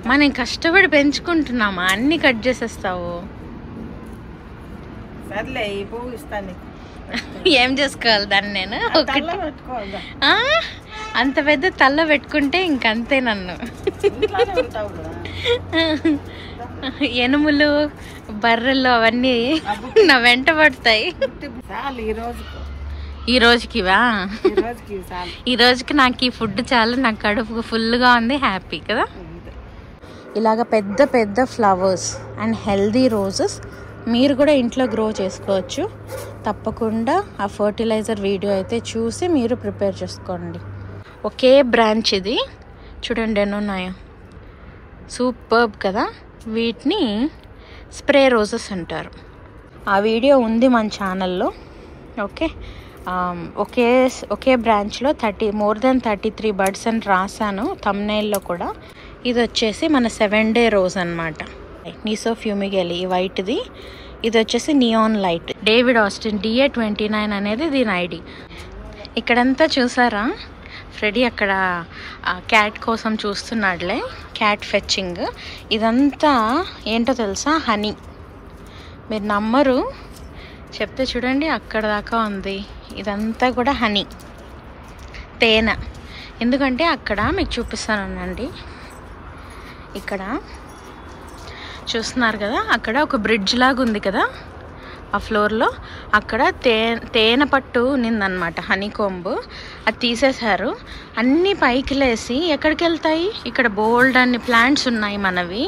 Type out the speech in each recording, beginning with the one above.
మనం కష్టపడి పెంచుకుంటున్నామా, అన్ని కట్ చేసేస్తావు. సర్లే ఈ పువ్వు ఇస్తాను. ఏం చేసుకోవాలి దాన్ని నేను? అంత పెద్ద తల్ల పెట్టుకుంటే ఇంకంతే నన్ను. ఎనుములు బర్రెలు అవన్నీ నా వెంట పడతాయి. ఈ రోజుకివా? ఈ రోజుకి నాకు ఈ ఫుడ్ చాలా, నాకు కడుపు ఫుల్గా ఉంది, హ్యాపీ కదా. ఇలాగ పెద్ద పెద్ద ఫ్లవర్స్ అండ్ హెల్దీ రోజెస్ మీరు కూడా ఇంట్లో గ్రో చేసుకోవచ్చు. తప్పకుండా ఆ ఫర్టిలైజర్ వీడియో అయితే చూసి మీరు ప్రిపేర్ చేసుకోండి. ఒకే బ్రాంచ్ ఇది, చూడండి ఎన్ని ఉన్నాయో, సూపర్బ్ కదా. వీటిని స్ప్రే రోజెస్ అంటారు. ఆ వీడియో ఉంది మన ఛానల్లో. ఓకే, ఒకే బ్రాంచ్లో మోర్ దెన్ 33 బర్డ్స్ అని రాశాను థంబ్నెయిల్లో కూడా. ఇది వచ్చేసి మన 7 డే రోజ్ అనమాట. నీసో ఫ్యూమిగేలి ఈ వైట్ది. ఇది వచ్చేసి neon light. David Austin DA29 అనేది దీని ఐడి. ఇక్కడంతా చూసారా, ఫ్రెడీ అక్కడ క్యాట్ కోసం చూస్తున్నాడులే, క్యాట్ ఫెచ్చింగ్. ఇదంతా ఏంటో తెలుసా? హనీ. మీరు నమ్మరు, చెప్తే చూడండి, అక్కడ దాకా ఉంది. ఇదంతా కూడా హనీ, తేనె. ఎందుకంటే అక్కడ మీకు చూపిస్తానండి, ఇక్కడ చూస్తున్నారు కదా, అక్కడ ఒక బ్రిడ్జ్ లాగా ఉంది కదా ఆ ఫ్లోర్లో. అక్కడ తేనె పట్టు ఉన్నిందనమాట, హనీ కొంబు. అది తీసేశారు. అన్నీ పైకి లేసి ఎక్కడికి వెళ్తాయి? ఇక్కడ బోల్డ్ అన్ని ప్లాంట్స్ ఉన్నాయి మనవి.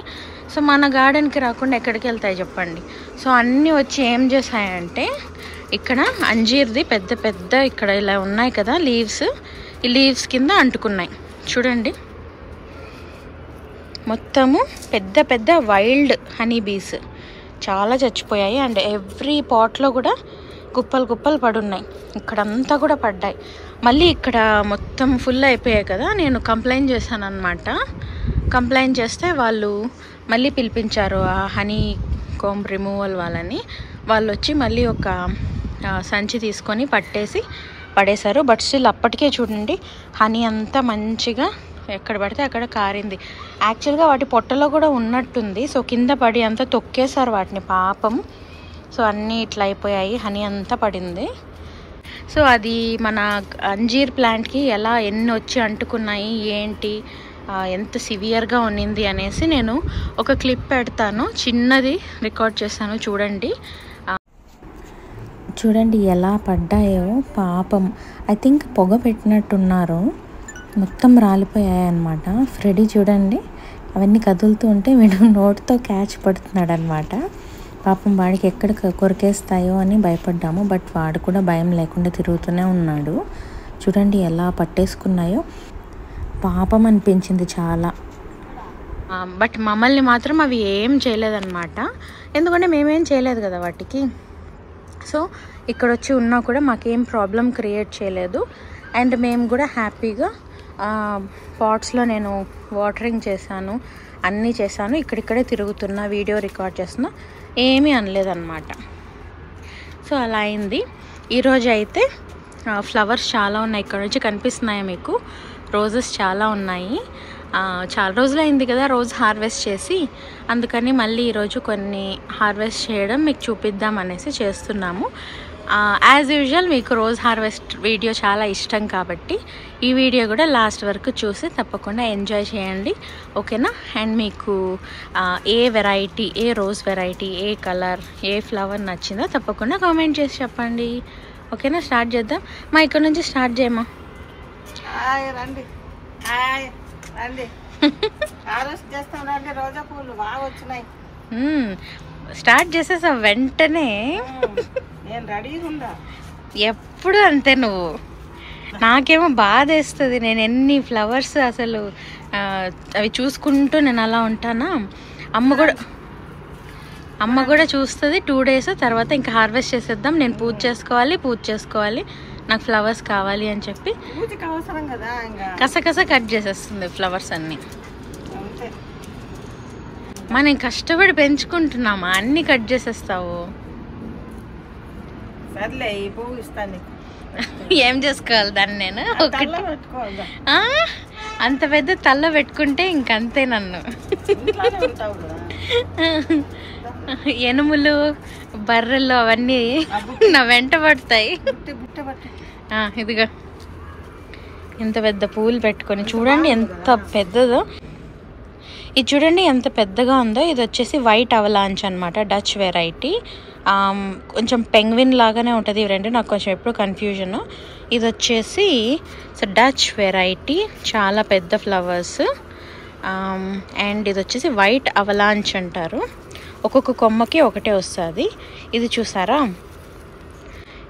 సో మన గార్డెన్కి రాకుండా ఎక్కడికి వెళ్తాయి చెప్పండి? సో అన్నీ వచ్చి ఏం చేశాయంటే, ఇక్కడ అంజీర్ది పెద్ద పెద్ద ఇక్కడ ఇలా ఉన్నాయి కదా లీవ్స్, ఈ లీవ్స్ కింద అంటుకున్నాయి చూడండి. మొత్తము పెద్ద పెద్ద వైల్డ్ హనీ బీస్ చాలా చచ్చిపోయాయి. అండ్ ఎవ్రీ పాట్లో కూడా కుప్పలు కుప్పలు పడున్నాయి. ఇక్కడంతా కూడా పడ్డాయి. మళ్ళీ ఇక్కడ మొత్తం ఫుల్ అయిపోయాయి కదా. నేను కంప్లైంట్ చేశాను అనమాట. కంప్లైంట్ చేస్తే వాళ్ళు మళ్ళీ పిలిపించారు ఆ హనీ కోంబ్ రిమూవల్ వాళ్ళని. వాళ్ళు వచ్చి మళ్ళీ ఒక సంచి తీసుకొని పడేశారు. బట్ స్టిల్ అప్పటికే చూడండి హనీ అంతా మంచిగా ఎక్కడ పడితే అక్కడ కారింది. యాక్చువల్గా వాటి పొట్టలో కూడా ఉన్నట్టుంది. సో కింద పడి అంతా తొక్కేశారు వాటిని, పాపం. సో అన్నీ ఇట్లా అయిపోయాయి, హనీ అంతా పడింది. సో అది మన అంజీర్ ప్లాంట్కి ఎలా ఎన్ని వచ్చి అంటుకున్నాయి, ఏంటి, ఎంత సివియర్గా ఉన్నింది అనేసి నేను ఒక క్లిప్ పెడతాను, చిన్నది రికార్డ్ చేశాను, చూడండి ఎలా పడ్డాయో పాపం. ఐ థింక్ పొగ పెట్టినట్టున్నారు, మొత్తం రాలిపోయాయి అన్నమాట. ఫ్రెడీ చూడండి అవన్నీ కదులుతూ ఉంటే వీడు నోట్తో క్యాచ్ పడుతున్నాడు అనమాట. పాపం వాడికి ఎక్కడ కొరికేస్తాయో అని భయపడ్డాము. బట్ వాడు కూడా భయం లేకుండా తిరుగుతూనే ఉన్నాడు. చూడండి ఎలా పట్టేసుకున్నాయో, పాపం అనిపించింది చాలా. బట్ మమ్మల్ని మాత్రం అవి ఏం చేయలేదన్నమాట. ఎందుకంటే మేమేం చేయలేదు కదా వాటికి. సో ఇక్కడ వచ్చి ఉన్నా కూడా మాకేం ప్రాబ్లం క్రియేట్ చేయలేదు. అండ్ మేము కూడా హ్యాపీగా పాట్స్లో నేను వాటరింగ్ చేశాను, అన్నీ చేశాను. ఇక్కడిక్కడే తిరుగుతున్నా, వీడియో రికార్డ్ చేస్తున్నా, ఏమీ అనలేదన్నమాట. సో అలా అయింది. ఈరోజు అయితే ఫ్లవర్స్ చాలా ఉన్నాయి. ఇక్కడ నుంచి కనిపిస్తున్నాయి మీకు, రోజెస్ చాలా ఉన్నాయి. చాలా రోజులు అయింది కదా రోజ్ హార్వెస్ట్ చేసి, అందుకని మళ్ళీ ఈరోజు కొన్ని హార్వెస్ట్ చేయడం మీకు చూపిద్దాం అనేసి చేస్తున్నాము. యాజ్ యూజువల్ మీకు రోజ్ హార్వెస్ట్ వీడియో చాలా ఇష్టం కాబట్టి ఈ వీడియో కూడా లాస్ట్ వరకు చూసి తప్పకుండా ఎంజాయ్ చేయండి, ఓకేనా. అండ్ మీకు ఏ వెరైటీ, ఏ రోజ్ వెరైటీ, ఏ కలర్, ఏ ఫ్లవర్ నచ్చిందో తప్పకుండా కామెంట్ చేసి చెప్పండి, ఓకేనా. స్టార్ట్ చేద్దాం. మా ఇక్కడ నుంచి స్టార్ట్ చేయమా. రండి రోజా పూలు బాగా వచ్చినాయి. స్టార్ట్ చేసేసా వెంటనే. నేను రెడీగా ఉందా ఎప్పుడు అంతే నువ్వు. నాకేమో బాధ వేస్తుంది, నేను ఎన్ని ఫ్లవర్స్ అసలు అవి చూసుకుంటూ నేను అలా ఉంటానా. అమ్మ కూడా చూస్తుంది. 2 days తర్వాత ఇంకా హార్వెస్ట్ చేసేద్దాం, నేను పూజ చేసుకోవాలి, నాకు ఫ్లవర్స్ కావాలి అని చెప్పి కసకస కట్ చేసేస్తుంది ఫ్లవర్స్ అన్నీ. మనం కష్టపడి పెంచుకుంటున్నామా, అన్ని కట్ చేసేస్తావు. సర్లే ఈ పువ్వు ఇస్తాను. ఏం చేసుకోవాలి దాన్ని నేను? అంత పెద్ద తల్ల పెట్టుకుంటే ఇంకంతే నన్ను. ఇంట్లోనే ఉంటావు కదా. ఎనుములు బర్రెలు అవన్నీ నా వెంట పడతాయి. బుట్ట బట్టి ఇదిగా ఎంత పెద్ద పూలు పెట్టుకొని చూడండి ఎంత పెద్దదో. ఇది చూడండి ఎంత పెద్దగా ఉందో. ఇది వచ్చేసి వైట్ అవలాంచ్ అనమాట, డచ్ వెరైటీ. కొంచెం పెంగ్విన్ లాగానే ఉంటుంది ఇవి రెండు, నాకు కొంచెం ఎప్పుడు కన్ఫ్యూజను. ఇది వచ్చేసి డచ్ వెరైటీ, చాలా పెద్ద ఫ్లవర్స్. అండ్ ఇది వచ్చేసి వైట్ అవలాంచ్ అంటారు. ఒక్కొక్క కొమ్మకి ఒకటే వస్తుంది. ఇది చూసారా,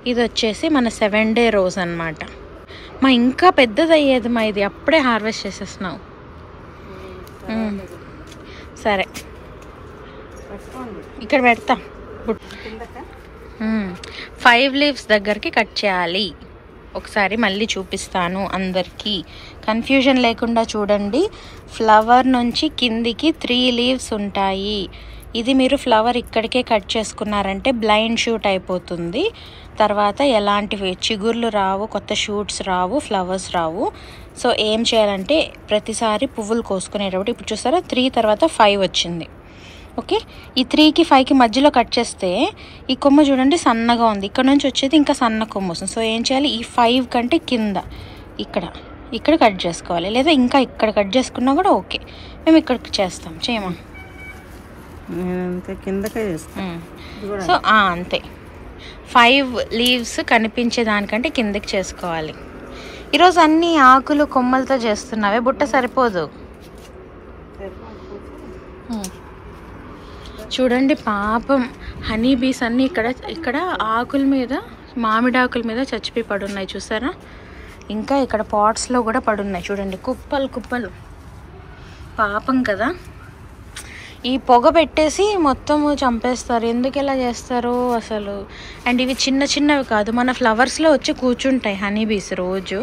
ఇది వచ్చేసి మన 7 డే రోజ్ అనమాట. మా ఇంకా పెద్దది అయ్యేది మా, ఇది అప్పుడే హార్వెస్ట్ చేసేస్తున్నావు. సరే ఇక్కడ పెడతా. 5 లీవ్స్ దగ్గరికి కట్ చేయాలి. ఒకసారి మళ్ళీ చూపిస్తాను అందరికీ, కన్ఫ్యూజన్ లేకుండా చూడండి. ఫ్లవర్ నుంచి కిందికి 3 లీవ్స్ ఉంటాయి. ఇది మీరు ఫ్లవర్ ఇక్కడికే కట్ చేసుకున్నారంటే బ్లైండ్ షూట్ అయిపోతుంది. తర్వాత ఎలాంటివి చిగుర్లు రావు, కొత్త షూట్స్ రావు, ఫ్లవర్స్ రావు. సో ఏం చేయాలంటే ప్రతిసారి పువ్వులు కోసుకునేటప్పుడు, ఇప్పుడు చూసారా 3 తర్వాత 5 వచ్చింది. ఓకే, ఈ 3కి 5కి మధ్యలో కట్ చేస్తే ఈ కొమ్మ చూడండి సన్నగా ఉంది, ఇక్కడ నుంచి వచ్చేది ఇంకా సన్న కొమ్మ వస్తుంది. సో ఏం చేయాలి, ఈ 5 కంటే కింద ఇక్కడ కట్ చేసుకోవాలి. లేదా ఇంకా ఇక్కడ కట్ చేసుకున్నా కూడా ఓకే, మేము ఇక్కడికి చేస్తాం. చేయమా కిందకే చేస్తాం. సో అంతే, 5 లీవ్స్ కనిపించే దానికంటే కిందకి చేసుకోవాలి. ఈరోజు అన్ని ఆకులు కొమ్మలతో చేస్తున్నావే, బుట్ట సరిపోదు. చూడండి పాపం హనీ బీస్ అన్నీ ఇక్కడ ఆకుల మీద, మామిడి ఆకుల మీద చచ్చిపోయి పడున్నాయి చూసారా. ఇంకా ఇక్కడ పాట్స్లో కూడా పడున్నాయి చూడండి, కుప్పలు కుప్పలు. పాపం కదా, ఈ పొగ పెట్టేసి మొత్తము చంపేస్తారు. ఎందుకు ఇలా చేస్తారు అసలు. అండ్ ఇవి చిన్న చిన్నవి కాదు, మన ఫ్లవర్స్లో వచ్చి కూర్చుంటాయి హనీ బీస్ రోజు.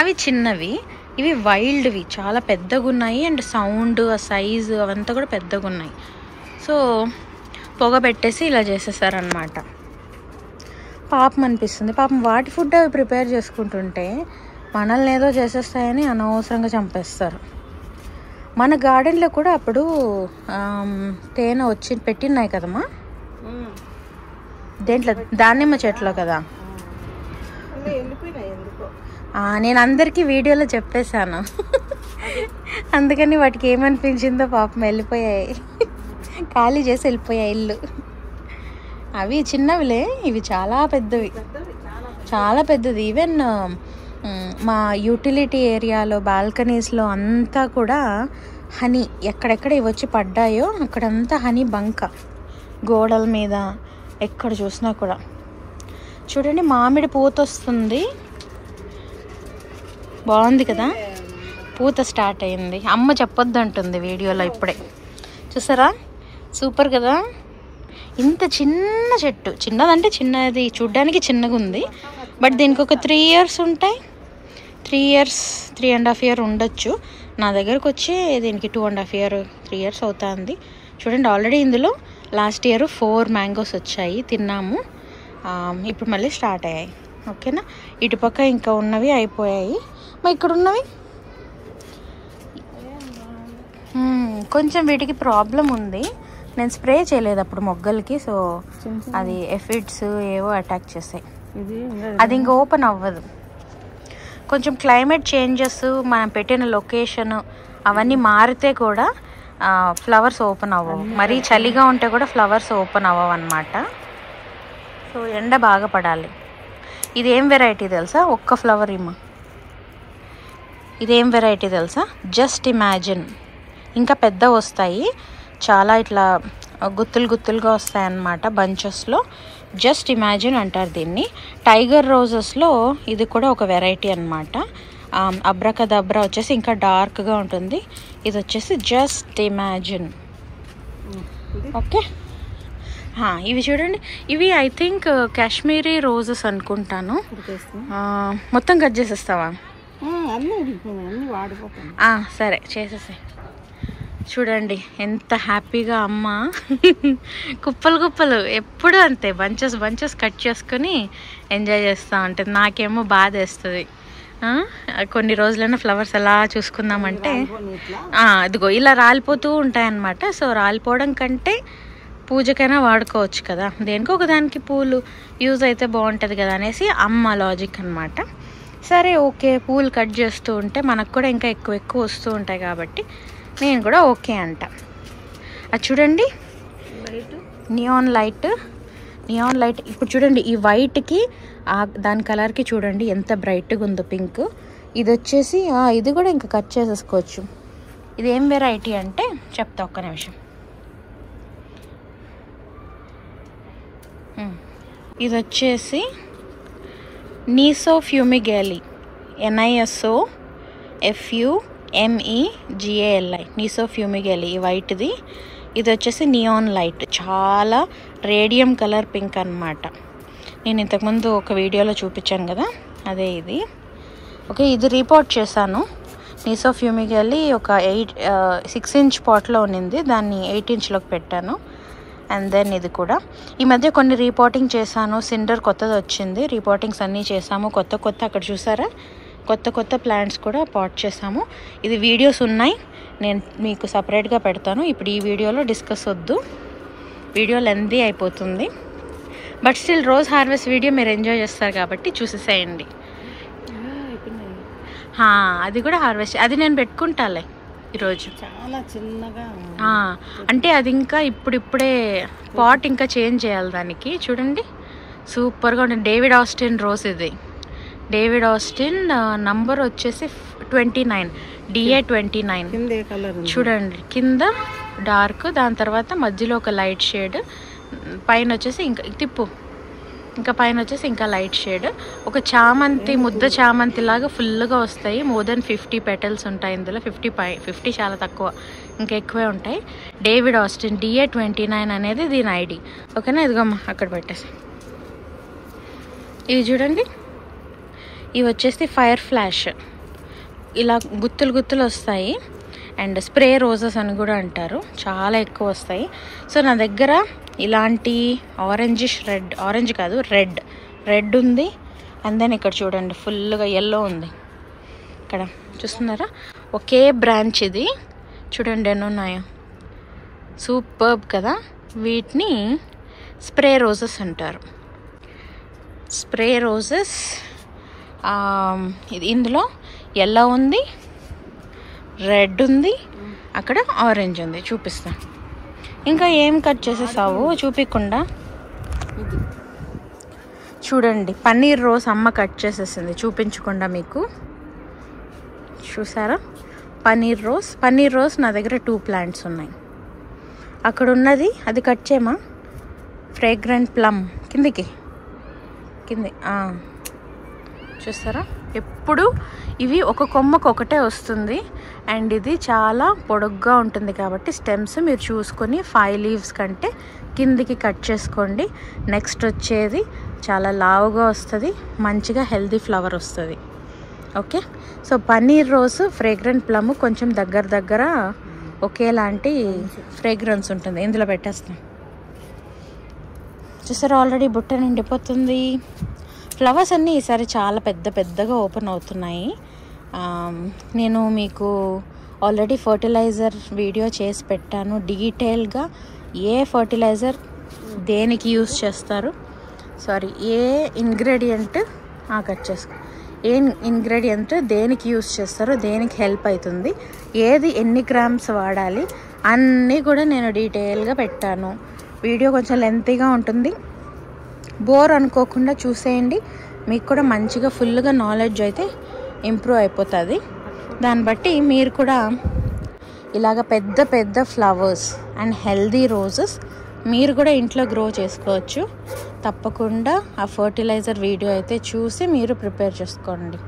అవి చిన్నవి, ఇవి వైల్డ్వి, చాలా పెద్దగా ఉన్నాయి. అండ్ సౌండ్, ఆ సైజు అవంతా కూడా పెద్దగా ఉన్నాయి. సో పొగ పెట్టేసి ఇలా చేసేసారనమాట. పాపం అనిపిస్తుంది. పాపం వాటి ఫుడ్ అవి ప్రిపేర్ చేసుకుంటుంటే మనల్ని ఏదో చేసేస్తాయని అనవసరంగా చంపేస్తారు. మన గార్డెన్లో కూడా అప్పుడు తేనె వచ్చి పెట్టినాయి కదమ్మా, దేంట్లో, దానిమ్మ చెట్లో కదా. నేను అందరికీ వీడియోలో చెప్పేశాను, అందుకని వాటికి ఏమనిపించిందో పాపం వెళ్ళిపోయాయి, ఖాళీ చేసి వెళ్ళిపోయాయి ఇల్లు. అవి చిన్నవిలే, ఇవి చాలా పెద్దవి, చాలా పెద్దది. ఈవెన్ మా యూటిలిటీ ఏరియాలో బాల్కనీస్లో అంతా కూడా హనీ, ఎక్కడెక్కడ ఇవి వచ్చి పడ్డాయో అక్కడంతా హనీ బంక, గోడల మీద ఎక్కడ చూసినా కూడా. చూడండి మామిడి పూత వస్తుంది, బాగుంది కదా, పూత స్టార్ట్ అయింది. అమ్మ చెప్పొద్దు అంటుంది వీడియోలో ఇప్పుడే, చూసారా సూపర్ కదా. ఇంత చిన్న చెట్టు, చిన్నదంటే చిన్నది చూడ్డానికి చిన్నగా ఉంది, బట్ దీనికి ఒక 3 ఇయర్స్ ఉంటాయి. 3 ఇయర్స్ 3.5 ఇయర్ ఉండొచ్చు. నా దగ్గరకు వచ్చి దీనికి 2.5 ఇయర్ 3 ఇయర్స్ అవుతుంది. చూడండి ఆల్రెడీ ఇందులో లాస్ట్ ఇయర్ 4 మ్యాంగోస్ వచ్చాయి, తిన్నాము. ఇప్పుడు మళ్ళీ స్టార్ట్ అయ్యాయి. ఓకేనా, ఇటుపక్క ఇంకా ఉన్నవి అయిపోయాయి. మరి ఇక్కడ ఉన్నవి కొంచెం వీటికి ప్రాబ్లం ఉంది. నేను స్ప్రే చేయలేదు అప్పుడు మొగ్గలకి, సో అది ఎఫిడ్స్ ఏవో అటాక్ చేసాయి. అది ఇంకా ఓపెన్ అవ్వదు. కొంచెం క్లైమేట్ చేంజెస్, మనం పెట్టిన లొకేషన్ అవన్నీ మారితే కూడా ఫ్లవర్స్ ఓపెన్ అవ్వవు. మరీ చలిగా ఉంటే కూడా ఫ్లవర్స్ ఓపెన్ అవ్వవు అన్నమాట. సో ఎండ బాగా పడాలి. ఇదేం వెరైటీ తెలుసా, ఒక్క ఫ్లవర్ ఇమ్మ, ఇదేం వెరైటీ తెలుసా, జస్ట్ ఇమాజిన్. ఇంకా పెద్ద వస్తాయి, చాలా ఇట్లా గుత్తులు గుత్తులుగా వస్తాయి అన్నమాట బంచెస్లో. జస్ట్ ఇమాజిన్ అంటారు దీన్ని. టైగర్ రోజెస్లో ఇది కూడా ఒక వెరైటీ అన్నమాట. అబ్రాకదబ్రా వచ్చేసి ఇంకా డార్క్గా ఉంటుంది, ఇది వచ్చేసి జస్ట్ ఇమాజిన్. ఓకే, ఇవి చూడండి, ఇవి ఐ థింక్ కాశ్మీరీ రోజెస్ అనుకుంటాను. మొత్తం కట్ చేసేస్తావా? సరే చేసేసాయి. చూడండి ఎంత హ్యాపీగా అమ్మ కుప్పలు కుప్పలు, ఎప్పుడు అంతే బంచెస్ బంచెస్ కట్ చేసుకొని ఎంజాయ్ చేస్తూ ఉంటుంది. నాకేమో బాధ వేస్తుంది, కొన్ని రోజులైనా ఫ్లవర్స్ అలా చూసుకుందామంటే ఇదిగో ఇలా రాలిపోతూ ఉంటాయన్నమాట. సో రాలిపోవడం కంటే పూజకైనా వాడుకోవచ్చు కదా, దేనికో ఒకదానికి పూలు యూజ్ అయితే బాగుంటుంది కదా అనేసి అమ్మ లాజిక్ అనమాట. సరే ఓకే, పూలు కట్ చేస్తూ ఉంటే మనకు కూడా ఇంకా ఎక్కువ వస్తూ ఉంటాయి కాబట్టి నేను కూడా ఓకే అంట. అది చూడండి నియాన్ లైట్. ఇప్పుడు చూడండి ఈ వైట్కి దాని కలర్కి చూడండి ఎంత బ్రైట్గా ఉందో పింక్. ఇది వచ్చేసి ఇది కూడా ఇంకా కట్ చేసేసుకోవచ్చు. ఇది ఏం వెరైటీ అంటే చెప్తా, ఒక్క నిమిషం. ఇది వచ్చేసి నీసో ఫ్యూమిగేలి, NISOFUMEGALI, నీసో ఫ్యూమిగేలి ఈ వైట్ది. ఇది వచ్చేసి నియాన్ లైట్, చాలా రేడియం కలర్ పింక్ అనమాట. నేను ఇంతకుముందు ఒక వీడియోలో చూపించాను కదా, అదే ఇది. ఓకే, ఇది రీపోర్ట్ చేశాను. నీసో ఫ్యూమిగేలి ఒక 6 ఇంచ్ పాట్లో ఉన్నింది, దాన్ని 8 ఇంచ్లోకి పెట్టాను. అండ్ దెన్ ఇది కూడా ఈ మధ్య కొన్ని రీపోర్టింగ్ చేశాను. సిండర్ కొత్తది వచ్చింది, రీపోర్టింగ్స్ అన్నీ చేసాము. కొత్త అక్కడ చూసారా, కొత్త ప్లాంట్స్ కూడా పాట్ చేసాము. ఇది వీడియోస్ ఉన్నాయి, నేను మీకు సపరేట్గా పెడతాను. ఇప్పుడు ఈ వీడియోలో డిస్కస్ వద్దు, వీడియో లెంతీ అయిపోతుంది. But still rose harvest video మీరు ఎంజాయ్ చేస్తారు కాబట్టి చూసేసేయండి. అది కూడా హార్వెస్ట్, అది నేను పెట్టుకుంటాలే ఈరోజు. చాలా చిన్నగా అంటే అది ఇంకా ఇప్పుడే పాట్ ఇంకా చేంజ్ చేయాలి దానికి. చూడండి సూపర్గా ఉంటుంది. డేవిడ్ ఆస్టిన్ రోజ్ ఇది. డేవిడ్ ఆస్టిన్ నంబర్ వచ్చేసి 29, DA29. చూడండి కింద డార్క్, దాని తర్వాత మధ్యలో ఒక లైట్ షేడ్, పైన వచ్చేసి ఇంకా పైన వచ్చేసి ఇంకా లైట్ షేడ్. ఒక చామంతి, ముద్ద చామంతి లాగా ఫుల్గా వస్తాయి. మోర్ దెన్ 50 పెటల్స్ ఉంటాయి ఇందులో. 50 చాలా తక్కువ, ఇంకా ఎక్కువే ఉంటాయి. డేవిడ్ ఆస్టిన్ DA29 అనేది దీని ఐడి. ఓకేనా, ఇదిగోమ్మా అక్కడ పెట్టేసి. ఇవి చూడండి, ఇవి వచ్చేసి ఫైర్ ఫ్లాష్, ఇలా గుత్తులు వస్తాయి. అండ్ స్ప్రే రోజెస్ అని కూడా అంటారు, చాలా ఎక్కువ వస్తాయి. సో నా దగ్గర ఇలాంటి ఆరెంజ్ కాదు రెడ్ ఉంది. అండ్ దెన్ ఇక్కడ చూడండి ఫుల్గా ఎల్లో ఉంది. ఇక్కడ చూస్తున్నారా, ఒకే బ్రాంచ్ ఇది. చూడండి ఎన్ని ఉన్నాయో, సూపర్బ్ కదా. వీటిని స్ప్రే రోజెస్ అంటారు. స్ప్రే రోజెస్ ఇందులో ఎల్లో ఉంది, రెడ్ ఉంది, అక్కడ ఆరెంజ్ ఉంది. చూపిస్తాను. ఇంకా ఏం కట్ చేసేసావు చూపించకుండా. చూడండి పన్నీర్ రోజ్ అమ్మ కట్ చేసేసింది చూపించకుండా మీకు. చూసారా, పన్నీర్ రోజ్ నా దగ్గర 2 ప్లాంట్స్ ఉన్నాయి. అక్కడ ఉన్నది అది కట్ చేయమా. ఫ్రేగ్రెంట్ ప్లమ్ కింది చూస్తారా, ఎప్పుడు ఇవి ఒక కొమ్మకు ఒకటే వస్తుంది. అండ్ ఇది చాలా పొడుగ్గా ఉంటుంది కాబట్టి స్టెమ్స్ మీరు చూసుకొని 5 లీవ్స్ కంటే కిందికి కట్ చేసుకోండి. నెక్స్ట్ వచ్చేది చాలా లావుగా వస్తుంది, మంచిగా హెల్దీ ఫ్లవర్ వస్తుంది. Okay, so paneer rose, fragrant plum కొంచెం దగ్గర ఒకేలాంటి ఫ్రేగ్రెన్స్ ఉంటుంది. ఇందులో పెట్టేస్తాం. చూసారా, ఆల్రెడీ బుట్ట నిండిపోతుంది. ఫ్లవర్స్ అన్నీ ఈసారి చాలా పెద్దగా ఓపెన్ అవుతున్నాయి. నేను మీకు ఆల్రెడీ ఫర్టిలైజర్ వీడియో చేసి పెట్టాను డీటెయిల్గా. ఏ ఫర్టిలైజర్ దేనికి యూస్ చేస్తారు, ఏ ఇంగ్రీడియంట్ దేనికి యూస్ చేస్తారో, దేనికి హెల్ప్ అవుతుంది, ఏది ఎన్ని గ్రామ్స్ వాడాలి అన్నీ కూడా నేను డీటెయిల్గా పెట్టాను. వీడియో కొంచెం లెంతీగా ఉంటుంది, బోర్ అనుకోకుండా చూసేయండి. మీకు కూడా మంచిగా ఫుల్గా నాలెడ్జ్ అయితే ఇంప్రూవ్ అయిపోతుంది. దాన్ని బట్టి మీరు కూడా ఇలాగ పెద్ద ఫ్లవర్స్ అండ్ హెల్దీ రోజెస్ మీరు కూడా ఇంట్లో గ్రో చేసుకోవచ్చు. తప్పకుండా ఆ ఫర్టిలైజర్ వీడియో అయితే చూసి మీరు ప్రిపేర్ చేసుకోండి.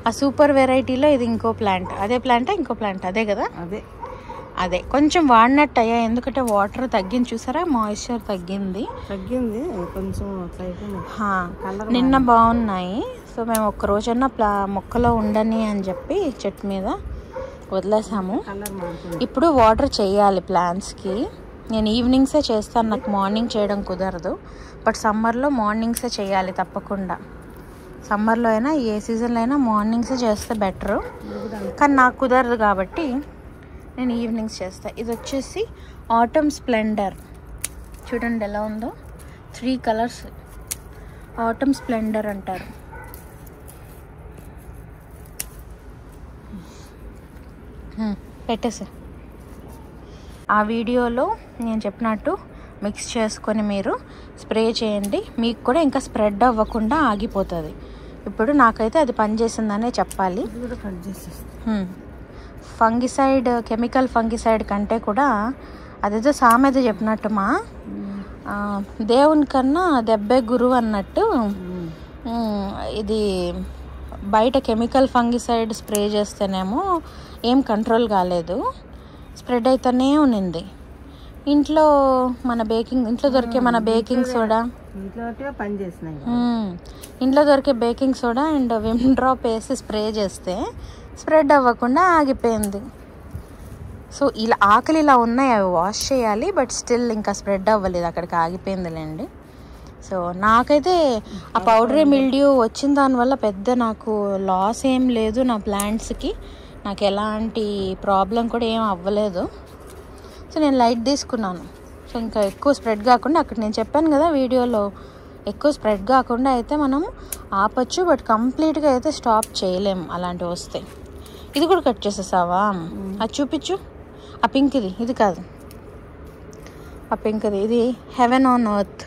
ఆ సూపర్ వెరైటీలో ఇది ఇంకో ప్లాంట్, అదే ప్లాంటా ఇంకో ప్లాంట్? అదే కదా, అదే కొంచెం వాడినట్టు అయ్యా, ఎందుకంటే వాటర్ తగ్గింది. చూసారా, మాయిశ్చర్ తగ్గింది కొంచెం. నిన్న బాగున్నాయి. సో మేము ఒక్క రోజన్నా మొక్కలో ఉండని అని చెప్పి చెట్టు మీద వదిలేసాము. ఇప్పుడు వాటర్ చేయాలి ప్లాంట్స్కి. నేను ఈవినింగ్సే చేస్తాను, నాకు మార్నింగ్ చేయడం కుదరదు. బట్ సమ్మర్లో మార్నింగ్సే చేయాలి తప్పకుండా. సమ్మర్లో అయినా ఏ సీజన్లో అయినా మార్నింగ్స్ చేస్తే బెటరు, కానీ నాకు కుదరదు కాబట్టి నేను ఈవినింగ్స్ చేస్తాను. ఇది వచ్చేసి ఆటమ్ స్ప్లెండర్, చూడండి ఎలా ఉందో, 3 కలర్స్. ఆటమ్ స్ప్లెండర్ అంటారు. పెట్టేసా. ఆ వీడియోలో నేను చెప్పినట్టు మిక్స్ చేసుకొని మీరు స్ప్రే చేయండి, మీకు కూడా ఇంకా స్ప్రెడ్ అవ్వకుండా ఆగిపోతుంది. ఇప్పుడు నాకైతే అది పనిచేసిందనే చెప్పాలి. ఫంగిసైడ్, కెమికల్ ఫంగిసైడ్ కంటే కూడా అదేదో సామెత చెప్పినట్టు మా దేవుని కన్నా దెబ్బే గురువు అన్నట్టు, ఇది బయట కెమికల్ ఫంగిసైడ్ స్ప్రే చేస్తేనేమో ఏం కంట్రోల్ కాలేదు, స్ప్రెడ్ అయితేనే ఉన్నింది. ఇంట్లో దొరికే మన బేకింగ్ సోడా, ఇంట్లో దొరికే baking soda and Vim drop వేసి స్ప్రే చేస్తే స్ప్రెడ్ అవ్వకుండా ఆగిపోయింది. సో ఇలా ఆకలి ఇలా ఉన్నాయి, అవి వాష్ చేయాలి, బట్ స్టిల్ ఇంకా స్ప్రెడ్ అవ్వలేదు, అక్కడికి ఆగిపోయిందిలేండి. సో నాకైతే ఆ పౌడరీ మిల్డ్యూ వచ్చిన దానివల్ల పెద్ద నాకు లాస్ ఏం లేదు, నా ప్లాంట్స్కి నాకు ఎలాంటి ప్రాబ్లం కూడా ఏం అవ్వలేదు. సో నేను లైట్ తీసుకున్నాను. సో ఇంకా ఎక్కువ స్ప్రెడ్ కాకుండా, అక్కడ నేను చెప్పాను కదా వీడియోలో, ఎక్కువ స్ప్రెడ్ కాకుండా అయితే మనం ఆపచ్చు, బట్ కంప్లీట్గా అయితే స్టాప్ చేయలేము అలాంటివి వస్తే. ఇది కూడా కట్ చేసేసావా? అది చూపించు. ఆ పింక్ది, ఇది కాదు, ఆ పింక్ది. ఇది హెవెన్ ఆన్ ఎర్త్.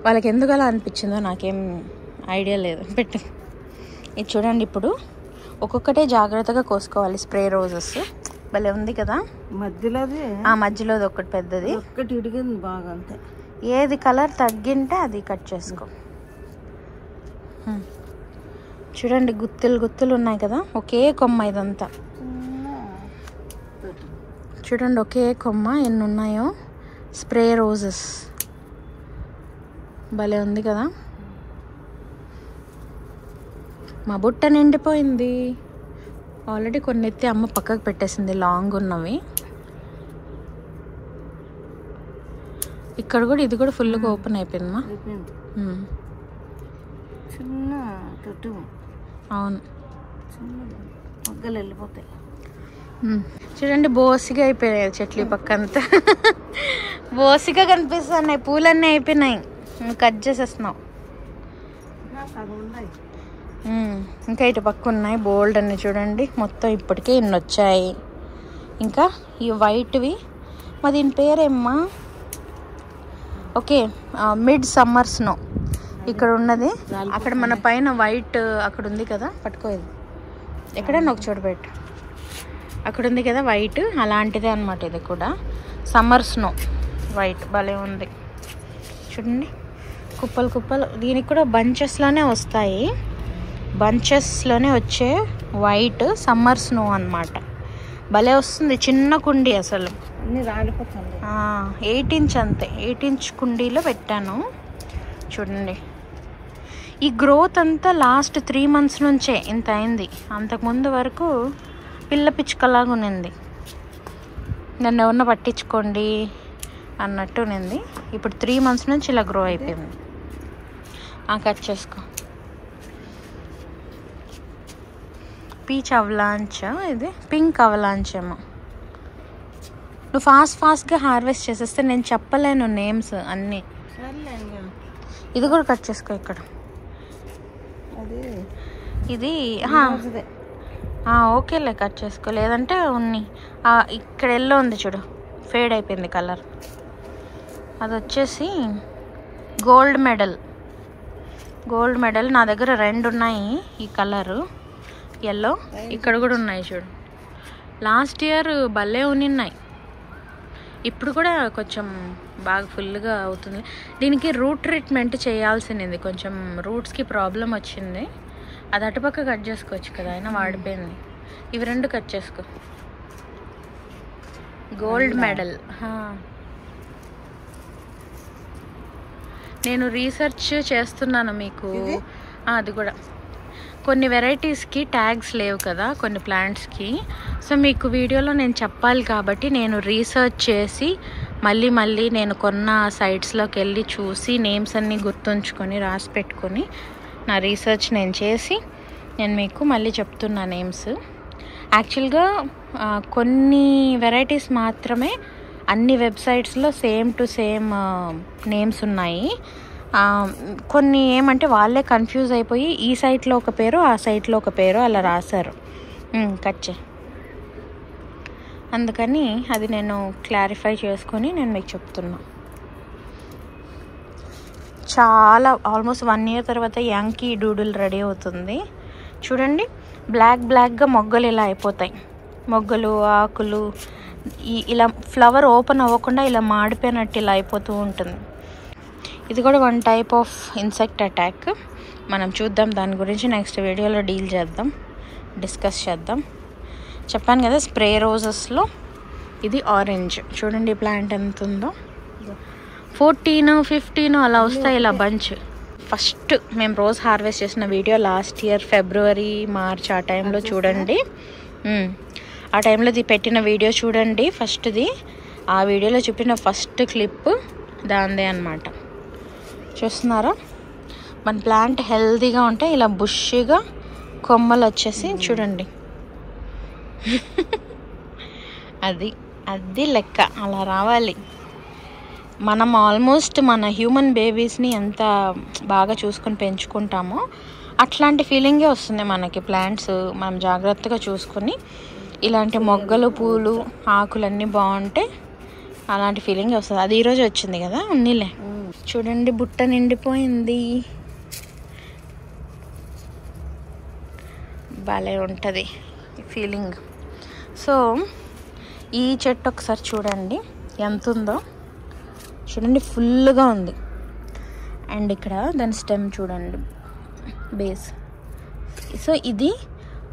వాళ్ళకి ఎందుకు అలా అనిపించిందో నాకేం ఐడియా లేదు, పెట్టు. ఇది చూడండి, ఇప్పుడు ఒక్కొక్కటే జాగ్రత్తగా కోసుకోవాలి. స్ప్రే రోజెస్ భలే ఉంది కదా, మధ్యలోది ఒకటి పెద్దది, ఒకటి ఇడిగింది బాగా, అంతే. ఏది కలర్ తగ్గింటే అది కట్ చేసుకో. చూడండి గుత్తులు గుత్తులు ఉన్నాయి కదా, ఒకే కొమ్మ ఇదంతా. చూడండి ఒకే కొమ్మ ఎన్ని ఉన్నాయో, స్ప్రే రోజెస్. భలే ఉంది కదా. మా బుట్ట నిండిపోయింది ఆల్రెడీ. కొన్ని ఎత్తి అమ్మ పక్కకు పెట్టేసింది, లాంగ్ ఉన్నవి. ఇక్కడ కూడా, ఇది కూడా ఫుల్గా ఓపెన్ అయిపోయిందమ్మా. చిన్న తొట్టు. అవును, మొగ్గలు వెళ్ళిపోతాయి. చూడండి బోసిగా అయిపోయాయి చెట్లు పక్కంతా. బోసిగా కనిపిస్తున్నాయి, పూలన్నీ అయిపోయినాయి, కట్ చేసేస్తున్నావు. ఇంకా ఇటు పక్క ఉన్నాయి బోల్డ్ అన్ని. చూడండి మొత్తం ఇప్పటికే ఇన్ని వచ్చాయి. ఇంకా ఈ వైట్వి, మరి దీని పేరేమ్మా? Okay, mid summer snow. ఇక్కడ ఉన్నది, అక్కడ మన పైన వైట్ అక్కడ ఉంది కదా, పట్టుకోదు ఎక్కడైనా ఒక చోటు పెట్టు. అక్కడ ఉంది కదా వైట్, అలాంటిదే అనమాట ఇది కూడా. సమ్మర్ స్నో వైట్ భలే ఉంది. చూడండి కుప్పలు కుప్పలు. దీనికి కూడా బంచెస్లోనే వస్తాయి, బంచెస్లోనే వచ్చే వైట్ సమ్మర్ స్నో అన్నమాట. భలే వస్తుంది. చిన్న కుండీ అసలు, అన్నీ రాలిపోతుంది. 8 ఇంచ్ అంతే, 8 ఇంచ్ కుండీలో పెట్టాను. చూడండి ఈ గ్రోత్ అంతా లాస్ట్ 3 months నుంచే ఇంత అయింది. అంతకుముందు వరకు పిల్ల పిచ్చుకలాగా ఉన్నింది, నన్ను ఎవరన్నా పట్టించుకోండి అన్నట్టు ఉన్నింది. ఇప్పుడు 3 months నుంచి ఇలా గ్రో అయిపోయింది. కట్ చేసుకో. పీచ్ అవలాంచ్, ఇది పింక్ అవలాంచ్ ఏమో. నువ్వు ఫాస్ట్గా హార్వెస్ట్ చేసేస్తే నేను చెప్పలేను నేమ్స్ అన్నీ. ఇది కూడా కట్ చేసుకో. ఇక్కడ ఇది ఓకేలే, కట్ చేసుకో. లేదంటే ఉన్ని ఇక్కడ ఎల్లో ఉంది చూడు, ఫేడ్ అయిపోయింది కలర్. అది వచ్చేసి గోల్డ్ మెడల్. గోల్డ్ మెడల్ నా దగ్గర 2 ఉన్నాయి ఈ కలరు, ఎల్లో. ఇక్కడ కూడా ఉన్నాయి చూడు. లాస్ట్ ఇయర్ భలే ఉన్నాయి, ఇప్పుడు కూడా కొంచెం బాగా ఫుల్గా అవుతుంది. దీనికి రూట్ ట్రీట్మెంట్ చేయాల్సింది, కొంచెం రూట్స్కి ప్రాబ్లం వచ్చింది. అది అటుపక్క కట్ చేసుకోవచ్చు కదా, అయినా వాడిపోయింది. ఇవి 2 కట్ చేసుకో. Gold medal. నేను రీసెర్చ్ చేస్తున్నాను మీకు. అది కూడా కొన్ని వెరైటీస్కి ట్యాగ్స్ లేవు కదా కొన్ని ప్లాంట్స్కి. సో మీకు వీడియోలో నేను చెప్పాలి కాబట్టి నేను రీసెర్చ్ చేసి మళ్ళీ నేను కొన్న సైట్స్లోకి వెళ్ళి చూసి నేమ్స్ అన్నీ గుర్తుంచుకొని రాసి పెట్టుకొని నా రీసెర్చ్ నేను చేసి నేను మీకు మళ్ళీ చెప్తున్నా నేమ్స్. యాక్చువల్గా కొన్ని వెరైటీస్ మాత్రమే అన్ని వెబ్సైట్స్లో సేమ్ టు సేమ్ నేమ్స్ ఉన్నాయి. కొన్ని ఏమంటే వాళ్ళే కన్ఫ్యూజ్ అయిపోయి ఈ సైట్లో ఒక పేరు ఆ సైట్లో ఒక పేరు అలా రాశారు. కచ్చే అందుకని అది నేను క్లారిఫై చేసుకొని నేను మీకు చెప్తున్నా. చాలా ఆల్మోస్ట్ 1 year తర్వాత యాంకీ డూడుల్ రెడీ అవుతుంది. చూడండి, బ్లాక్గా మొగ్గలు ఇలా అయిపోతాయి. మొగ్గలు, ఆకులు ఇలా ఫ్లవర్ ఓపెన్ అవ్వకుండా ఇలా మాడిపోయినట్టు ఇలా అయిపోతూ ఉంటుంది. ఇది కూడా one type of insect attack. మనం చూద్దాం, దాని గురించి నెక్స్ట్ వీడియోలో డిస్కస్ చేద్దాం. చెప్పాను కదా స్ప్రే రోజెస్లో ఇది ఆరెంజ్. చూడండి ప్లాంట్ ఎంత ఉందో, 14, 15 అలా వస్తాయి ఇలా బంచ్. ఫస్ట్ మేము రోజ్ హార్వెస్ట్ చేసిన video last year February, March ఆ టైంలో చూడండి. ఆ టైంలో పెట్టిన వీడియో చూడండి ఫస్ట్ది. ఆ వీడియోలో చూపిన ఫస్ట్ క్లిప్ దాందే అన్నమాట. చూస్తున్నారా, మన ప్లాంట్ హెల్తీగా ఉంటే ఇలా బుష్గా కొమ్మలు వచ్చేసి చూడండి అది లెక్క అలా రావాలి. మనం ఆల్మోస్ట్ మన హ్యూమన్ బేబీస్ని ఎంత బాగా చూసుకొని పెంచుకుంటామో అట్లాంటి ఫీలింగే వస్తుంది మనకి. ప్లాంట్స్ మనం జాగ్రత్తగా చూసుకొని ఇలాంటి మొగ్గలు, పూలు, ఆకులన్నీ బాగుంటే అలాంటి ఫీలింగ్ వస్తుంది. అది ఈరోజు వచ్చింది కదా, ఉన్నీలే. చూడండి బుట్ట నిండిపోయింది, భలే ఉంటుంది ఫీలింగ్. సో ఈ చెట్టు ఒకసారి చూడండి ఎంత ఉందో, చూడండి ఫుల్గా ఉంది. అండ్ ఇక్కడ దాని స్టెమ్ చూడండి, బేస్. సో ఇది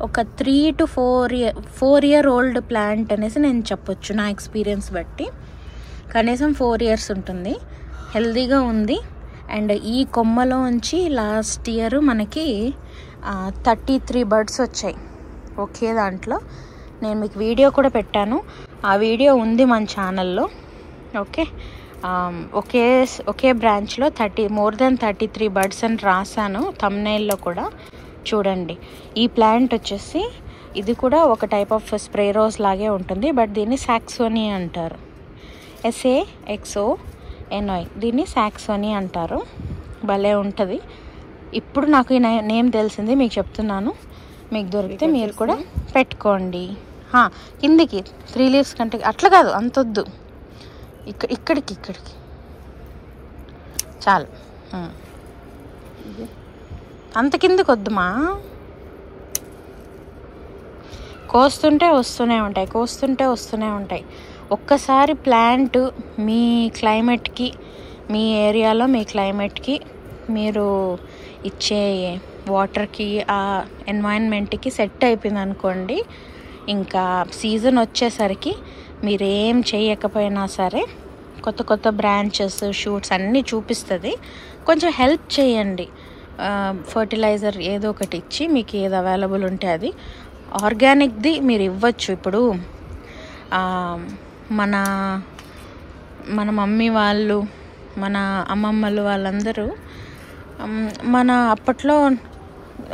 ఒక 3 to 4 year old ప్లాంట్ అనేసి నేను చెప్పొచ్చు నా ఎక్స్పీరియన్స్ బట్టి. కనీసం 4 years ఉంటుంది, హెల్తీగా ఉంది. అండ్ ఈ కొమ్మలోంచి లాస్ట్ ఇయర్ మనకి 33 బర్డ్స్ వచ్చాయి ఒకే దాంట్లో. నేను మీకు వీడియో కూడా పెట్టాను, ఆ వీడియో ఉంది మన ఛానల్లో. ఓకే, ఒకే బ్రాంచ్లో more than 33 బర్డ్స్ అని రాశాను థంబ్నెయిల్లో కూడా చూడండి. ఈ ప్లాంట్ వచ్చేసి ఇది కూడా ఒక టైప్ ఆఫ్ స్ప్రే రోజ్ లాగే ఉంటుంది, బట్ దీన్ని సాక్సోనీ అంటారు. SAXONY, దీన్ని సాక్సోనీ అంటారు. భలే ఉంటుంది. ఇప్పుడు నాకు ఈ నేమ్ తెలిసింది, మీకు చెప్తున్నాను. మీకు దొరికితే మీరు కూడా పెట్టుకోండి. కిందికి 3 leaves కంటే అట్లా కాదు, అంతొద్దు, ఇక్కడికి చాలు. అంత కిందికి వద్దుమా, కోస్తుంటే వస్తూనే ఉంటాయి. ఒక్కసారి ప్లాంట్ మీ క్లైమేట్కి, మీ ఏరియాలో మీ క్లైమేట్కి, మీరు ఇచ్చే వాటర్కి, ఆ ఎన్వైరన్మెంట్కి సెట్ అయిపోయింది అనుకోండి, ఇంకా సీజన్ వచ్చేసరికి మీరేం చేయకపోయినా సరే కొత్త బ్రాంచెస్, షూట్స్ అన్నీ చూపిస్తుంది. కొంచెం హెల్ప్ చేయండి, ఫర్టిలైజర్ ఏదో ఒకటి ఇచ్చి, మీకు ఏది అవైలబుల్ ఉంటే అది. ఆర్గానిక్ది మీరు ఇవ్వచ్చు. ఇప్పుడు మన మమ్మీ వాళ్ళు, మన అమ్మమ్మలు వాళ్ళందరూ మన అప్పట్లో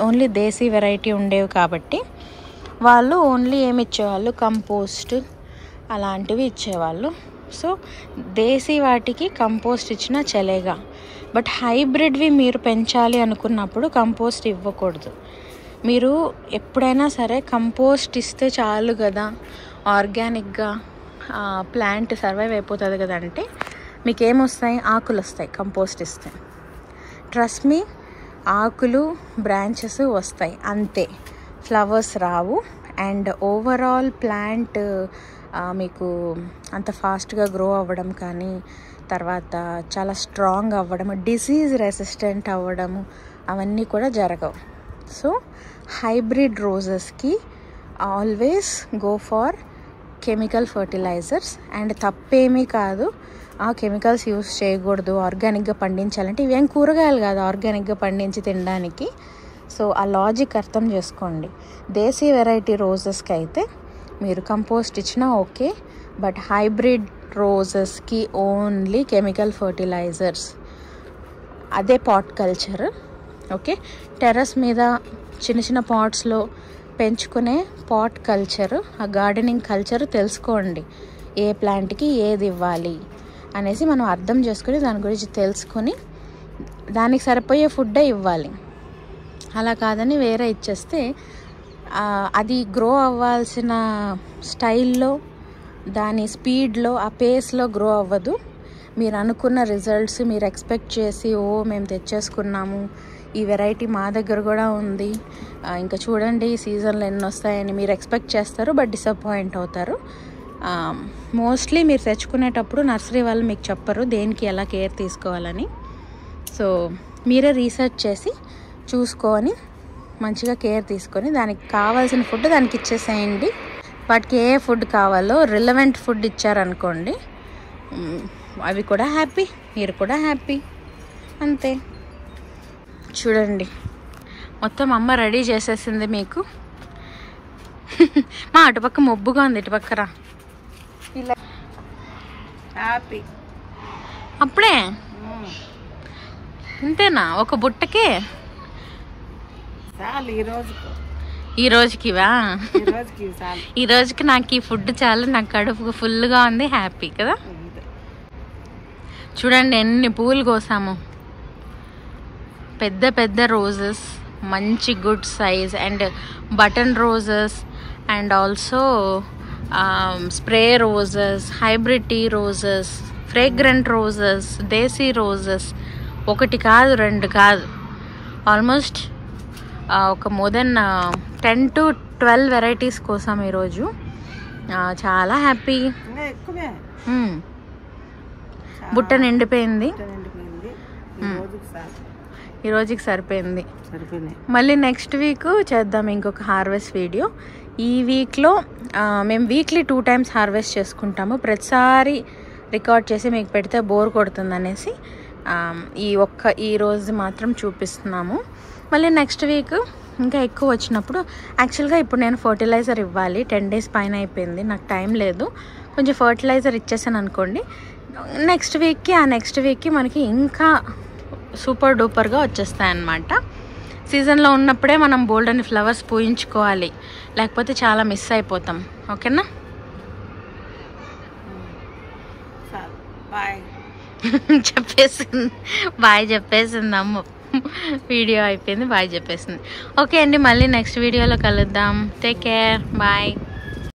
ఓన్లీ దేశీ వెరైటీ ఉండేవి కాబట్టి వాళ్ళు ఓన్లీ ఏమి ఇచ్చేవాళ్ళు, కంపోస్ట్ అలాంటివి ఇచ్చేవాళ్ళు. సో దేశీ వాటికి కంపోస్ట్ ఇచ్చినా చలేగా, బట్ హైబ్రిడ్వి మీరు పెంచాలి అనుకున్నప్పుడు కంపోస్ట్ ఇవ్వకూడదు. మీరు ఎప్పుడైనా సరే కంపోస్ట్ ఇస్తే చాలు కదా, ఆర్గానిక్గా ప్లాంట్ సర్వైవ్ అయిపోతుంది కదా అంటే మీకు ఏమొస్తాయి, ఆకులు వస్తాయి కంపోస్ట్ ఇస్తే. ట్రస్ట్ మీ, ఆకులు, బ్రాంచెస్ వస్తాయి అంతే, flowers Rao. And overall plant మీకు అంత ఫాస్ట్గా గ్రో అవ్వడం కానీ, తర్వాత చాలా స్ట్రాంగ్ అవ్వడం, డిసీజ్ రెసిస్టెంట్ అవ్వడము అవన్నీ కూడా జరగవు. సో హైబ్రిడ్ రోజెస్కి always go for chemical fertilisers. And తప్పేమీ కాదు, ఆ కెమికల్స్ యూస్ చేయకూడదు, ఆర్గానిక్గా పండించాలంటే. ఇవేం కూరగాయలు కాదు ఆర్గానిక్గా పండించి తినడానికి. సో ఆ లాజిక్ అర్థం చేసుకోండి. దేశీ వెరైటీ రోజెస్కి అయితే మీరు కంపోస్ట్ ఇచ్చినా ఓకే, బట్ హైబ్రిడ్ రోజెస్కి ఓన్లీ కెమికల్ ఫర్టిలైజర్స్, అదే పాట్ కల్చర్. ఓకే, టెర్రస్ మీద చిన్న చిన్న పాట్స్లో పెంచుకునే పాట్ కల్చర్, ఆ గార్డెనింగ్ కల్చర్ తెలుసుకోండి. ఏ ప్లాంట్కి ఏది ఇవ్వాలి అనేసి మనం అర్థం చేసుకొని దాని గురించి తెలుసుకొని దానికి సరిపోయే ఫుడ్డే ఇవ్వాలి. అలా కాదని వేరే ఇచ్చేస్తే అది గ్రో అవ్వాల్సిన స్టైల్లో, దాని స్పీడ్లో, ఆ పేస్లో గ్రో అవ్వదు. మీరు అనుకున్న రిజల్ట్స్ మీరు ఎక్స్పెక్ట్ చేసి మేము తెచ్చేసుకున్నాము, ఈ వెరైటీ మా దగ్గర కూడా ఉంది, ఇంకా చూడండి ఈ సీజన్లో ఎన్ని వస్తాయని మీరు ఎక్స్పెక్ట్ చేస్తారు, బట్ డిసప్పాయింట్ అవుతారు. మోస్ట్లీ మీరు తెచ్చుకునేటప్పుడు నర్సరీ వాళ్ళు మీకు చెప్పరు దేనికి ఎలా కేర్ తీసుకోవాలని. సో మీరే రీసెర్చ్ చేసి చూసుకొని మంచిగా కేర్ తీసుకొని దానికి కావాల్సిన ఫుడ్ దానికి ఇచ్చేసేయండి. వాటికి ఏ ఫుడ్ కావాలో రిలవెంట్ ఫుడ్ ఇచ్చారనుకోండి, అవి కూడా హ్యాపీ, మీరు కూడా హ్యాపీ, అంతే. చూడండి మొత్తం అమ్మ రెడీ చేసేసింది మీకు. మా అటుపక్క మబ్బుగా ఉంది, ఇటుపక్కరా ఇలా హ్యాపీ. అప్పుడే అంతేనా? ఒక బుట్టకే చాలు ఈ రోజుకివా? చాలు ఈ రోజుకి నాకు ఈ ఫుడ్ చాలు, నాకు కడుపు ఫుల్గా ఉంది, హ్యాపీ కదా. చూడండి ఎన్ని పూలు కోసాము, పెద్ద పెద్ద రోజెస్, మంచి good size, and button roses, and also spray roses, hybrid tea roses, fragrant roses, desi roses, ఒకటి కాదు రెండు కాదు, ఆల్మోస్ట్ ఒక మోర్ దెన్ 10 to 12 వెరైటీస్ కోసం ఈరోజు. చాలా హ్యాపీ. బుట్ట నిండిపోయింది, ఈ రోజుకి సరిపోయింది. మళ్ళీ నెక్స్ట్ వీక్ చేద్దాం ఇంకొక హార్వెస్ట్ వీడియో. ఈ వీక్లో మేము వీక్లీ 2 times హార్వెస్ట్ చేసుకుంటాము. ప్రతిసారి రికార్డ్ చేసి మీకు పెడితే బోర్ కొడుతుంది అనేసి ఈ రోజు మాత్రం చూపిస్తున్నాము. మళ్ళీ నెక్స్ట్ వీక్ ఇంకా ఎక్కువ వచ్చినప్పుడు, యాక్చువల్గా ఇప్పుడు నేను ఫర్టిలైజర్ ఇవ్వాలి, 10 days పైన అయిపోయింది, నాకు టైం లేదు. కొంచెం ఫర్టిలైజర్ ఇచ్చేసాను అనుకోండి, నెక్స్ట్ వీక్కి మనకి ఇంకా సూపర్ డూపర్గా వచ్చేస్తాయన్నమాట. సీజన్లో ఉన్నప్పుడే మనం బోల్డ్ అని ఫ్లవర్స్ పూయించుకోవాలి, లేకపోతే చాలా మిస్ అయిపోతాం. ఓకేనా? బాయ్ చెప్పేసింది అమ్మ. వీడియో అయిపోయింది, బాయ్ చెప్పేసింది. ఓకే అండి, మళ్ళీ నెక్స్ట్ వీడియోలో కలుద్దాం. Take care, bye.